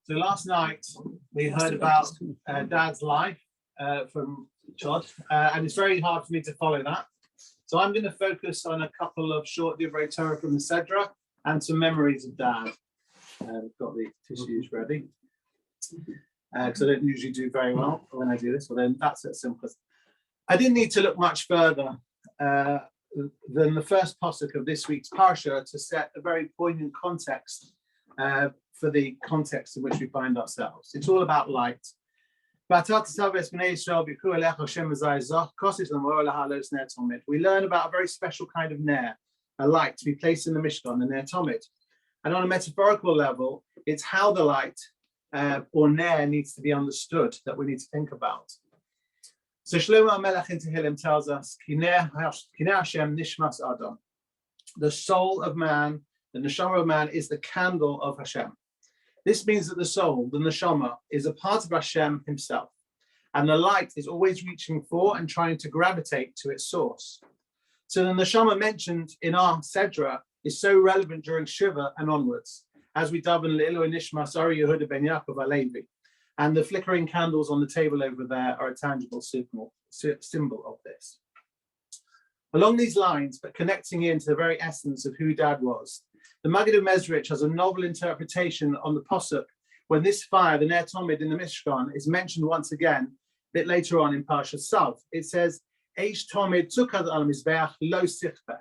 So last night we heard about Dad's life from Chod, and it's very hard for me to follow that. So I'm going to focus on a couple of short Divrei Torah from the Sedra and some memories of Dad. Got the tissues ready, because I don't usually do very well when I do this. Well, then that's as simple as. I didn't need to look much further than the first pasuk of this week's parsha to set a very poignant context for the context in which we find ourselves. It's all about light. We learn about a very special kind of ner, a light to be placed in the Mishkan, the ner tomid. And on a metaphorical level, it's how the light or ner needs to be understood that we need to think about. So Shlomo Melech in Tehillim tells us, Kineh Hashem nishmas Adam. The soul of man, the neshama of man, is the candle of Hashem. This means that the soul, the neshama, is a part of Hashem himself. And the light is always reaching for and trying to gravitate to its source. So the neshama mentioned in our Sedra is so relevant during Shiva and onwards, as we daven Le'ilu Nishmas Ari Yehuda ben Yaakov Alevi. And the flickering candles on the table over there are a tangible symbol of this. Along these lines, but connecting into the very essence of who Dad was, the Maggid of Mezrich has a novel interpretation on the posuk when this fire, the Ner Tomid in the Mishkan, is mentioned once again, a bit later on in Parsha Salv. It says, Eish Tomid tukad al Mizbeach lo sichbeh.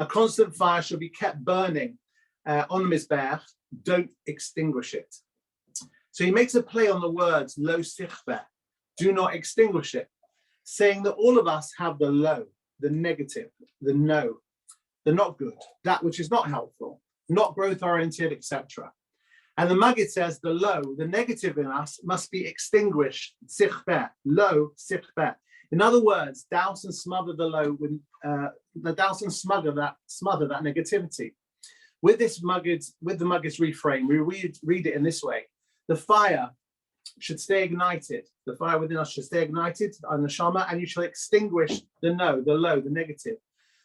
A constant fire shall be kept burning on the Mizbeach, don't extinguish it. So he makes a play on the words lo sichbeh, do not extinguish it, saying that all of us have the low, the negative, the no, the not good, that which is not helpful, not growth oriented, etc. And the Maggid says the low, the negative in us must be extinguished, sichbeh, low sichbeh. In other words, douse and smother the low with douse and smother that negativity. With this Maggid's, with the Maggid's refrain, we read it in this way. The fire should stay ignited. The fire within us should stay ignited on the neshama, and you shall extinguish the no, the low, the negative.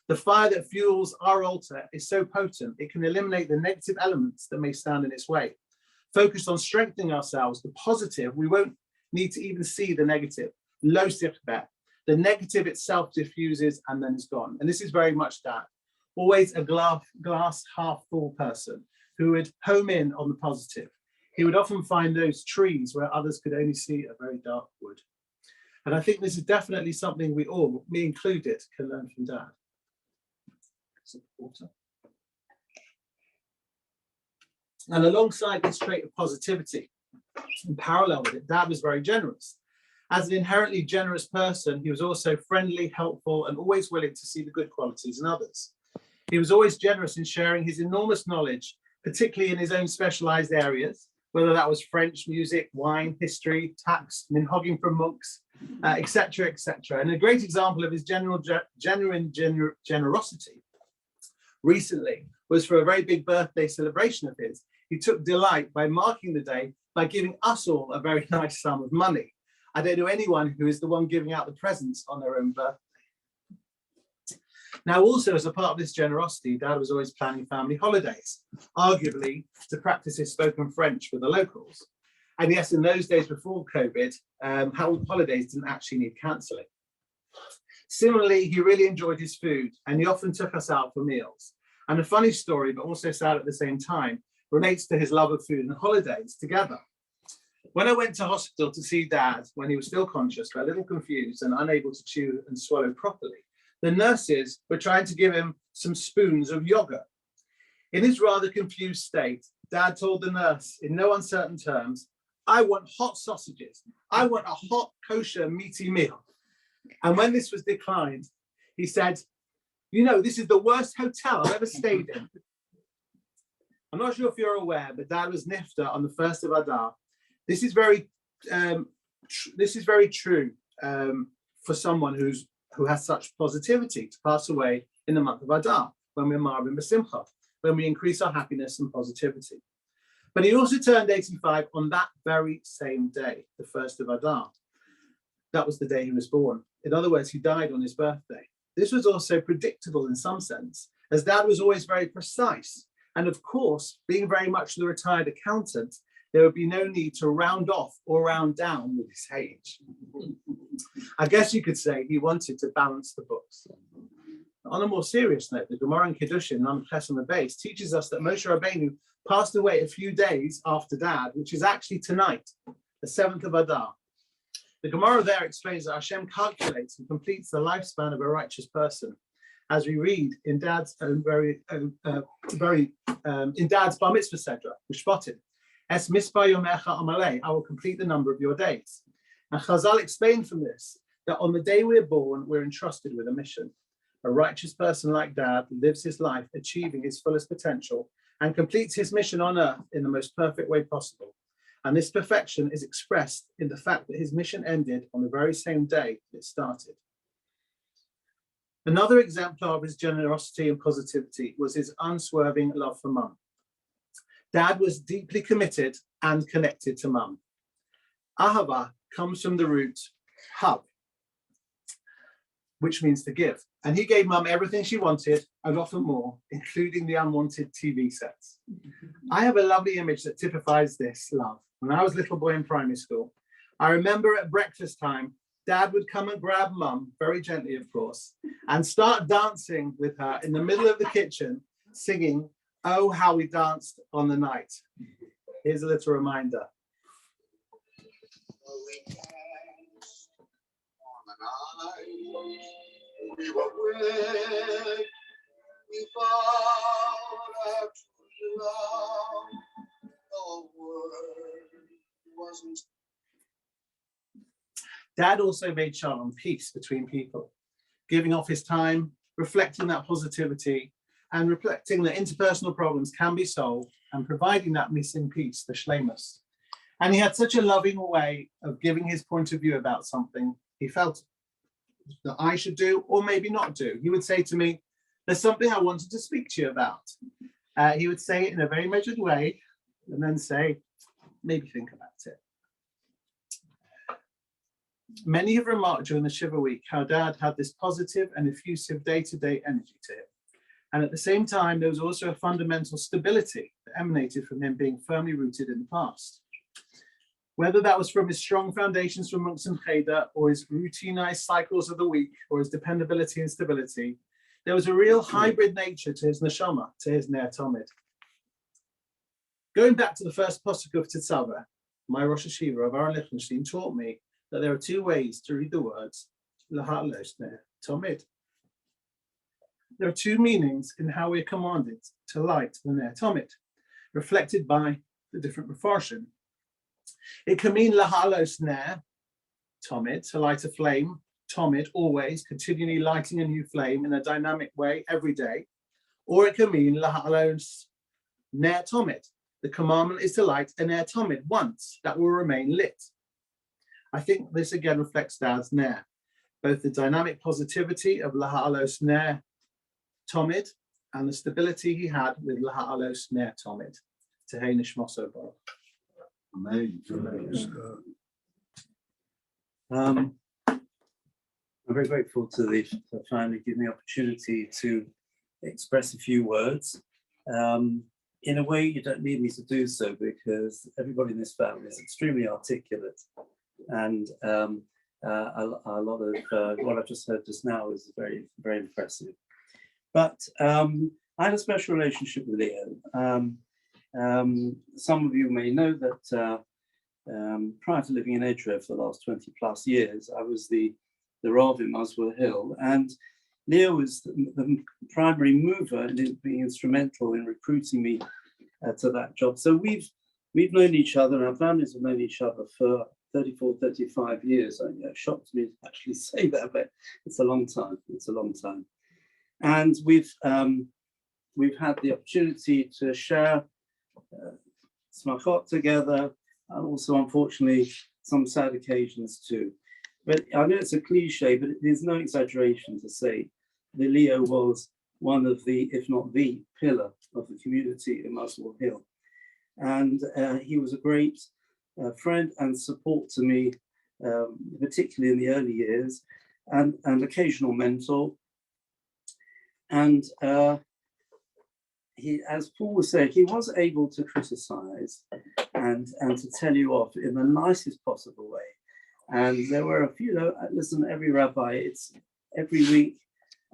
The fire that fuels our altar is so potent, it can eliminate the negative elements that may stand in its way. Focused on strengthening ourselves, the positive, we won't need to even see the negative. Lo sichbeh. The negative itself diffuses and then is gone. And this is very much that. Always a glass half full person who would home in on the positive. He would often find those trees where others could only see a very dark wood. And I think this is definitely something we all, me included, can learn from Dad. And alongside this trait of positivity, in parallel with it, Dad was very generous. As an inherently generous person, he was also friendly, helpful, and always willing to see the good qualities in others. He was always generous in sharing his enormous knowledge, particularly in his own specialized areas, whether that was French, music, wine, history, tax, minhagim from monks, etc., etc. And a great example of his genuine generosity recently was for a very big birthday celebration of his. He took delight by marking the day by giving us all a very nice sum of money. I don't know anyone who is the one giving out the presents on their own birthday. Now, also as a part of this generosity, Dad was always planning family holidays, arguably to practice his spoken French with the locals. And yes, in those days before COVID, holidays didn't actually need cancelling. Similarly, he really enjoyed his food and he often took us out for meals. And a funny story, but also sad at the same time, relates to his love of food and holidays together. When I went to hospital to see Dad when he was still conscious, but a little confused and unable to chew and swallow properly, the nurses were trying to give him some spoons of yogurt. In his rather confused state, Dad told the nurse in no uncertain terms, I want hot sausages. I want a hot, kosher, meaty meal. And when this was declined, he said, you know, this is the worst hotel I've ever stayed in. I'm not sure if you're aware, but Dad was nifta on the 1st of Adar. This is very true for someone who has such positivity to pass away in the month of Adar, when we're marvin b'simcha, when we increase our happiness and positivity. But he also turned 85 on that very same day, the 1st of Adar. That was the day he was born. In other words, he died on his birthday. This was also predictable in some sense, as Dad was always very precise. And of course, being very much the retired accountant, there would be no need to round off or round down with his age. I guess you could say he wanted to balance the books. On a more serious note, the Gemara in Kiddushin, Lamed Ches on the base, teaches us that Moshe Rabbeinu passed away a few days after Dad, which is actually tonight, the 7th of Adar. The Gemara there explains that Hashem calculates and completes the lifespan of a righteous person, as we read in Dad's in Dad's Bar Mitzvah Sedra, Ushpotim, Es Mispa Yomecha Amalei, I will complete the number of your days. And Chazal explained from this that on the day we're born, we're entrusted with a mission. A righteous person like Dad lives his life achieving his fullest potential and completes his mission on earth in the most perfect way possible. And this perfection is expressed in the fact that his mission ended on the very same day it started. Another exemplar of his generosity and positivity was his unswerving love for Mum. Dad was deeply committed and connected to Mum. Ahava comes from the root hab, which means to give. And he gave Mum everything she wanted and often more, including the unwanted TV sets. I have a lovely image that typifies this love. When I was a little boy in primary school, I remember at breakfast time, Dad would come and grab Mum, very gently of course, and start dancing with her in the middle of the kitchen, singing, "Oh, how we danced on the night." Here's a little reminder. We were wed, we found our true love, the word wasn't. Dad also made shalom, peace between people, giving off his time, reflecting that positivity, and reflecting that interpersonal problems can be solved, and providing that missing piece, the shleimus. And he had such a loving way of giving his point of view about something he felt that I should do or maybe not do. He would say to me, "There's something I wanted to speak to you about." He would say it in a very measured way and then say, "Maybe think about it." Many have remarked during the Shiva week how Dad had this positive and effusive day-to-day energy to him. And at the same time, there was also a fundamental stability that emanated from him being firmly rooted in the past. Whether that was from his strong foundations from Monks and Cheder, or his routinized cycles of the week, or his dependability and stability, there was a real hybrid nature to his neshama, to his ner tomid. Going back to the first posuk of Tetzaveh, my Rosh Hashiva of Aaron Lichtenstein taught me that there are two ways to read the words laha'alos ner tomid. There are two meanings in how we are commanded to light the ner tomid, reflected by the different mefarshim. It can mean laha'alos ner tomid, to light a flame, tomid, always, continually lighting a new flame in a dynamic way every day. Or it can mean laha'alos ner tomid. The commandment is to light a ner tomid once, that will remain lit. I think this again reflects Dad's ner, both the dynamic positivity of laha'alos ner tomid and the stability he had with laha'alos ner tomid. Tehei nishmoso baruch. I'm very grateful to the family giving me the opportunity to express a few words. In a way, you don't need me to do so because everybody in this family is extremely articulate, and a lot of what I've just heard just now is very, very impressive. But I had a special relationship with Leo. Some of you may know that prior to living in Edgeworth for the last 20 plus years, I was the Rav in Muswell Hill, and Leo was the primary mover and being instrumental in recruiting me to that job. So we've known each other, and our families have known each other for 34, 35 years. It shocks me to actually say that, but it's a long time. It's a long time. And we've had the opportunity to share smachot together, and also, unfortunately, some sad occasions too. But I know it's a cliche, but it is no exaggeration to say that Leo was one of the, if not the pillar of the community in Muswell Hill. And he was a great friend and support to me, particularly in the early years, and an occasional mentor. And as Paul said, he was able to criticize and to tell you off in the nicest possible way. And there were a few, listen, every rabbi, it's every week,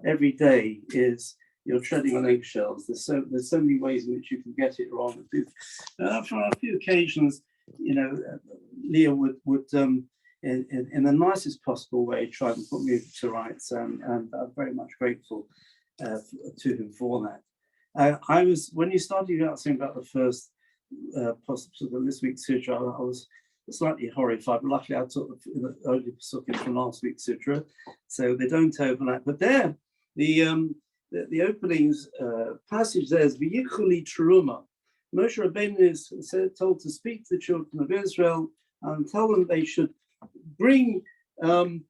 every day is you're treading on eggshells. There's so many ways in which you can get it wrong. For a few occasions, Leah would in the nicest possible way try and put me to rights, and I'm very much grateful to him for that. When you started out saying about the first possible this week's sutra, I was slightly horrified, but luckily I took the early psukim from last week's sutra, so they don't overlap. But there, the openings passage there is v'yichuli teruma. Moshe Rabbeinu is told to speak to the children of Israel and tell them they should bring an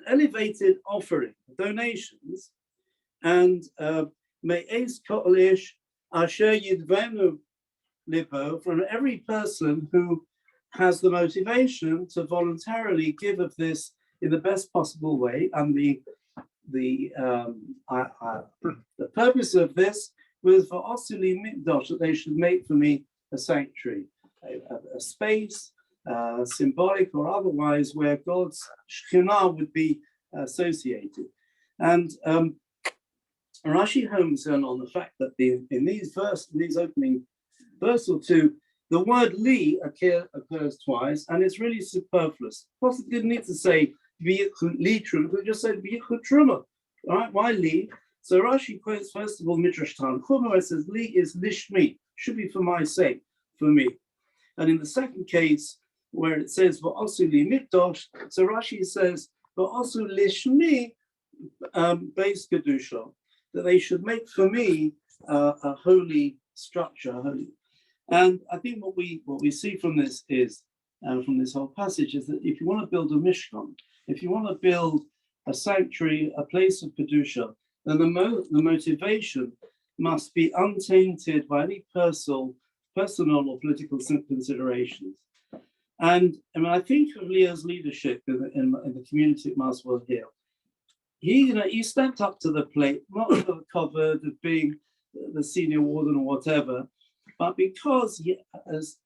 elevated offering, donations, and me'ez ko'olish asher yidvenu libo, from every person who has the motivation to voluntarily give of this in the best possible way. And the purpose of this was for Osuli Mikdash, that they should make for me a sanctuary, a space, symbolic or otherwise, where God's Shekhinah would be associated. And Rashi homes in on the fact that in these opening verse or two, the word li occurs twice, and it's really superfluous. Possibly didn't need to say li truma, but just said truma. All right, why li? So Rashi quotes first of all Midrash Tanchuma, where it says li is lishmi, should be for my sake, for me. And in the second case, where it says v'asu li mikdash, so Rashi says v'asu lishmi beis kedusha, that they should make for me a holy structure, holy. And I think what we see from this is, from this whole passage, is that if you want to build a mishkan, if you want to build a sanctuary, a place of kedusha, then the motivation must be untainted by any personal or political considerations. And I think of Leah's leadership in the community at Maswell Hill. He stepped up to the plate, not for the cover of being the senior warden or whatever, but because, as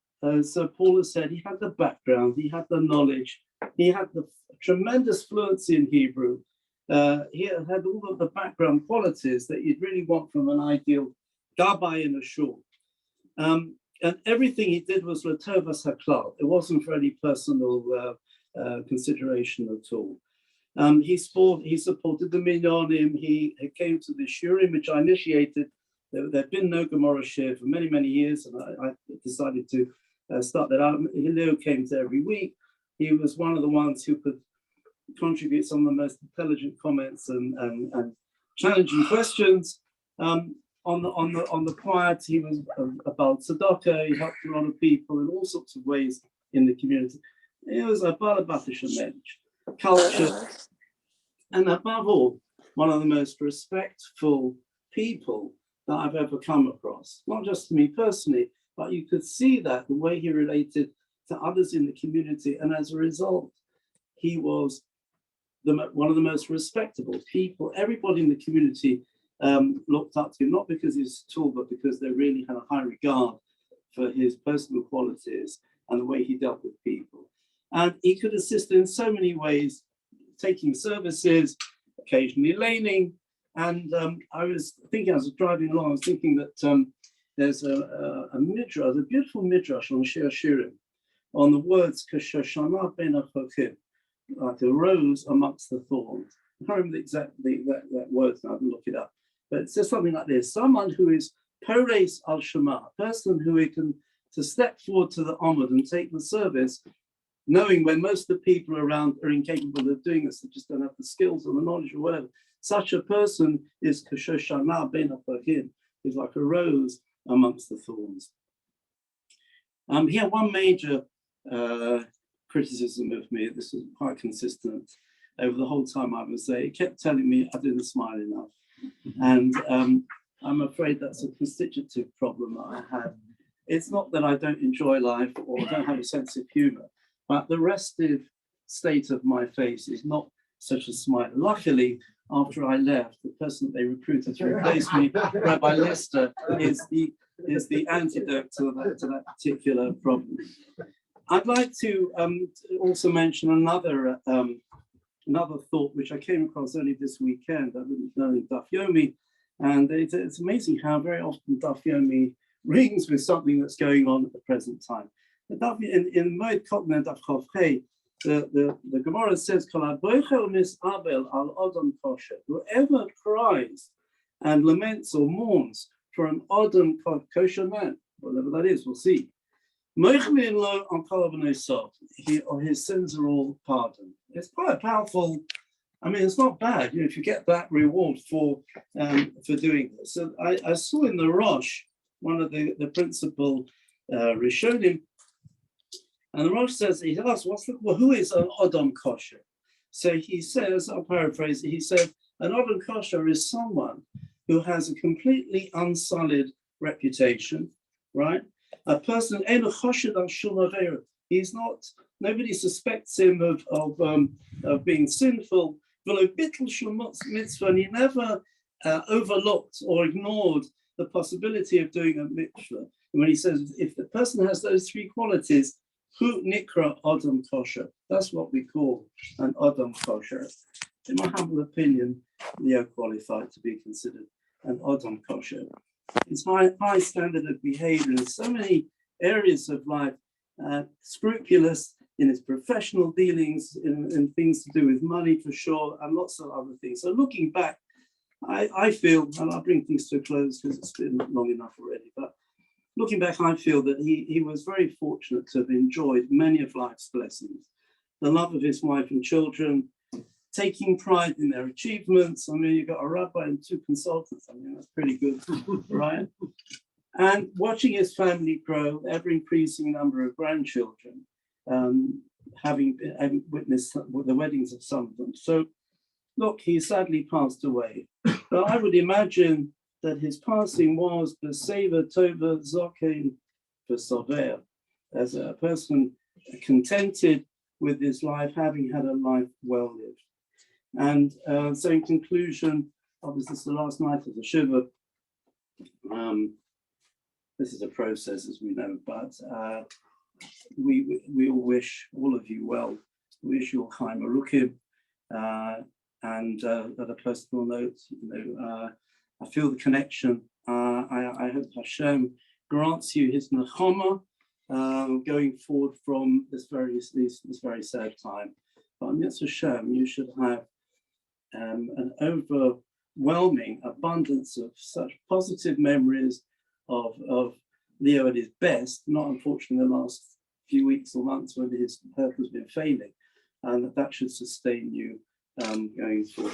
Sir Paul has said, he had the background, he had the knowledge, he had the tremendous fluency in Hebrew. He had all of the background qualities that you'd really want from an ideal gabbai in a shul. And everything he did was l'tovas haklal. It wasn't for any personal consideration at all. He supported the minyanim. He came to the shurim, which I initiated. There'd been no Gemara shir for many, many years, and I decided to start that out. Hillel came to every week. He was one of the ones who could contribute some of the most intelligent comments and challenging questions. On the quiet, he was about tzedakah. He helped a lot of people in all sorts of ways in the community. It was a balabatish culture, and above all, one of the most respectful people that I've ever come across. Not just to me personally, but you could see that the way he related to others in the community, and as a result, he was one of the most respectable people. Everybody in the community looked up to him, not because he's tall, but because they really had a high regard for his personal qualities and the way he dealt with people. And he could assist in so many ways, taking services, occasionally laning. And I was thinking, as I was driving along, I was thinking that there's a midrash, a beautiful midrash on Shir Shirim, on the words "Kashoshana ben achokim," like a rose amongst the thorns. I can't remember exactly that word now, I can look it up. But it says something like this: someone who is pores al shema, a person who can to step forward to the Amud and take the service, knowing when most of the people around are incapable of doing this, they just don't have the skills or the knowledge or whatever. Such a person is kashoshana ben achokim, is like a rose amongst the thorns. Here, one major criticism of me, this is quite consistent over the whole time I was there. He kept telling me I didn't smile enough. And I'm afraid that's a constitutive problem that I have. It's not that I don't enjoy life or don't have a sense of humor, but the restive state of my face is not such a smile. Luckily, after I left, the person they recruited to replace me, Rabbi Lester, is the antidote to that particular problem. I'd like to also mention another thought which I came across only this weekend. I didn't know in Daf Yomi, and it's amazing how very often Daf Yomi rings with something that's going on at the present time. In Moed Kotner Daf Chof Hey, the Gemara says, whoever cries and laments or mourns for an Adam kosher man, whatever that is, we'll see. His sins are all pardoned. It's quite powerful. I mean, it's not bad, if you get that reward for doing this. So I saw in the Rosh, one of the principal Rishonim, and the Rosh says, he asked, who is an Adam kosher? So he says, I'll paraphrase it, he said, an Adam kosher is someone who has a completely unsullied reputation, right? A person, he's not, nobody suspects him of being sinful, and he never overlooked or ignored the possibility of doing a mitzvah. And when he says, if the person has those three qualities, hu nikra adam kosher, that's what we call an adam kosher. In my humble opinion, they are qualified to be considered an adam kosher. His high standard of behavior in so many areas of life, scrupulous in his professional dealings, in things to do with money for sure, and lots of other things. So looking back, I feel, and I'll bring things to a close because it's been long enough already, but looking back, I feel that he was very fortunate to have enjoyed many of life's blessings. The love of his wife and children, taking pride in their achievements. I mean, you've got a rabbi and 2 consultants. I mean, that's pretty good, right? And watching his family grow, ever increasing number of grandchildren, having witnessed the weddings of some of them. So, look, he sadly passed away. But I would imagine that his passing was the Seva Tova Zokein V'Sover, as a person contented with his life, having had a life well lived. And so in conclusion, obviously it's the last night of the Shiva. This is a process, as we know, but we all wish all of you well. We wish you all Chaim Arukim. And at a personal note, I feel the connection. I hope Hashem grants you his nechama going forward from this very sad time. But on Yetz Hashem, you should have an overwhelming abundance of such positive memories of Leo at his best, not unfortunately the last few weeks or months when his health has been failing, and that should sustain you going forward.